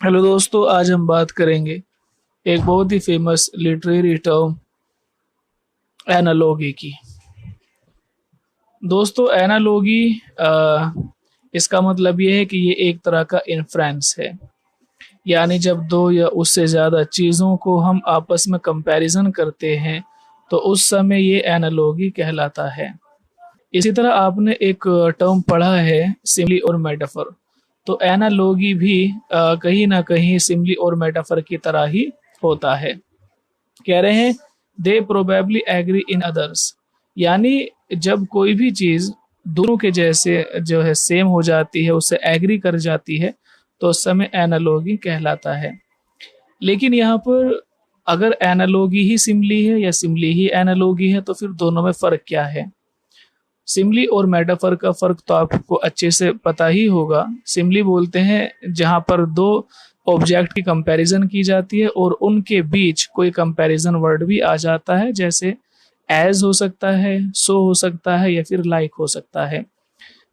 Hello दोस्तों, आज हम बात करेंगे एक बहुत ही फेमस लिटरेरी टर्म एनालॉगी की। दोस्तों एनालॉगी इसका मतलब ये है कि ये एक तरह का इन्फ्रेंस है, यानी जब दो या उससे ज़्यादा चीज़ों को हम आपस में कंपैरिजन करते हैं तो उस समय ये एनालॉगी कहलाता है। इसी तरह आपने एक टर्म पढ़ा है सिमिली और मेटाफर। तो एनालॉगी भी कहीं ना कहीं सिमिली और मेटाफर की तरह ही होता है। कह रहे हैं they probably agree in others, यानी जब कोई भी चीज दोनों के जैसे जो है सेम हो जाती है, उससे एग्री कर जाती है, तो उस समय एनालॉगी कहलाता है। लेकिन यहाँ पर अगर एनालॉगी ही सिमिली है या सिमिली ही एनालॉगी है तो फिर दोनों में फर्क क्या है। सिमिली और मेटाफर का फर्क तो आपको अच्छे से पता ही होगा। सिमिली बोलते हैं जहां पर दो ऑब्जेक्ट की कंपैरिजन की जाती है और उनके बीच कोई कंपैरिजन वर्ड भी आ जाता है, जैसे एज हो सकता है, सो हो सकता है या फिर लाइक हो सकता है।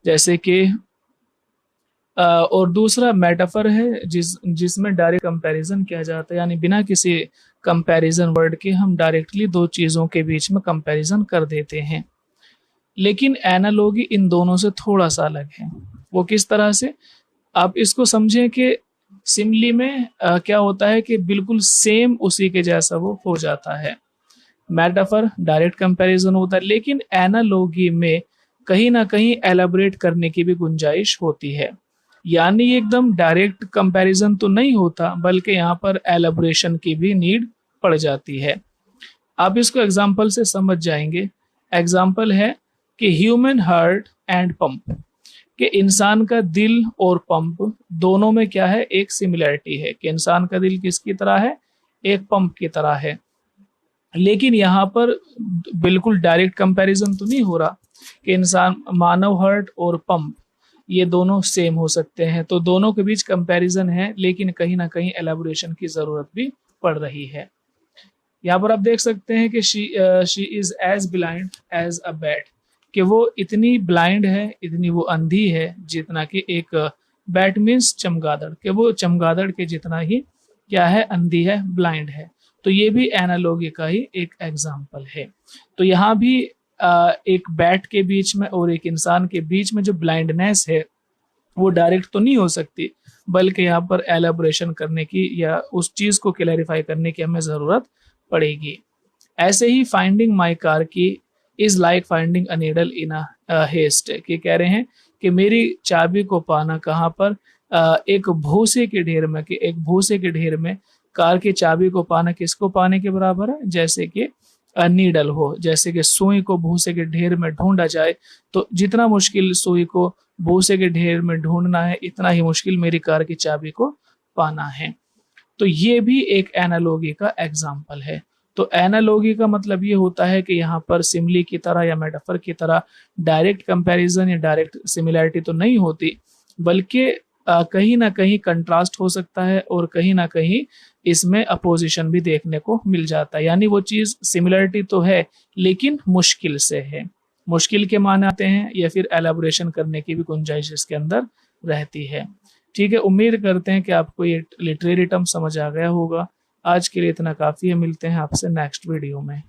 जैसे कि और दूसरा मेटाफर है जिसमें डायरेक्ट कंपैरिजन किया जाता है, यानी बिना किसी कंपैरिजन वर्ड के हम डायरेक्टली दो चीजों के बीच में कंपैरिजन कर देते हैं। लेकिन एनालॉगी इन दोनों से थोड़ा सा अलग है। वो किस तरह से, आप इसको समझें कि सिमिली में क्या होता है कि बिल्कुल सेम उसी के जैसा वो हो जाता है। मेटाफर डायरेक्ट कंपैरिजन होता है, लेकिन एनालॉगी में कहीं ना कहीं एलाबरेट करने की भी गुंजाइश होती है। यानी एकदम डायरेक्ट कंपैरिजन तो नहीं होता, बल्कि यहाँ पर एलाबोरेशन की भी नीड पड़ जाती है। आप इसको एग्जाम्पल से समझ जाएंगे। एग्जाम्पल है कि ह्यूमन हार्ट एंड पंप, कि इंसान का दिल और पंप दोनों में क्या है, एक सिमिलरिटी है कि इंसान का दिल किसकी तरह है, एक पंप की तरह है। लेकिन यहाँ पर बिल्कुल डायरेक्ट कंपैरिजन तो नहीं हो रहा कि इंसान मानव हार्ट और पंप ये दोनों सेम हो सकते हैं, तो दोनों के बीच कंपैरिजन है, लेकिन कहीं ना कहीं एलाबोरेशन की जरूरत भी पड़ रही है। यहाँ पर आप देख सकते हैं कि she is as blind as a bat, कि वो इतनी ब्लाइंड है, इतनी वो अंधी है जितना कि एक बैट मीन्स चमगादड़, कि वो चमगादड़ के जितना ही क्या है, अंधी है, ब्लाइंड है। तो ये भी एनालॉगी का ही एक एग्जाम्पल है। तो यहाँ भी एक बैट के बीच में और एक इंसान के बीच में जो ब्लाइंडनेस है वो डायरेक्ट तो नहीं हो सकती, बल्कि यहाँ पर एलाबोरेशन करने की या उस चीज को क्लैरिफाई करने की हमें जरूरत पड़ेगी। ऐसे ही finding my car key is like finding a needle in a haystack, कि कह रहे हैं कि मेरी चाबी को पाना कहाँ पर, एक भूसे के ढेर में, कि एक भूसे के ढेर में कार की चाबी को पाना किसको पाने के बराबर है, जैसे कि नीडल हो, जैसे कि सुई को भूसे के ढेर में ढूंढा जाए तो जितना मुश्किल सुई को भूसे के ढेर में ढूंढना है, इतना ही मुश्किल मेरी कार की चाबी को पाना है। तो ये भी एक एनालॉगी का एग्जाम्पल है। तो एनालॉगी का मतलब ये होता है कि यहाँ पर सिमिली की तरह या मेटाफर की तरह डायरेक्ट कंपैरिजन या डायरेक्ट सिमिलैरिटी तो नहीं होती, बल्कि कहीं ना कहीं कंट्रास्ट हो सकता है और कहीं ना कहीं इसमें अपोजिशन भी देखने को मिल जाता है। यानी वो चीज सिमिलरिटी तो है लेकिन मुश्किल से है, मुश्किल के माने आते हैं या फिर एलाबोरेशन करने की भी गुंजाइश इसके अंदर रहती है। ठीक है, उम्मीद करते हैं कि आपको ये लिटरेरी टर्म समझ आ गया होगा। आज के लिए इतना काफी है, मिलते हैं आपसे नेक्स्ट वीडियो में।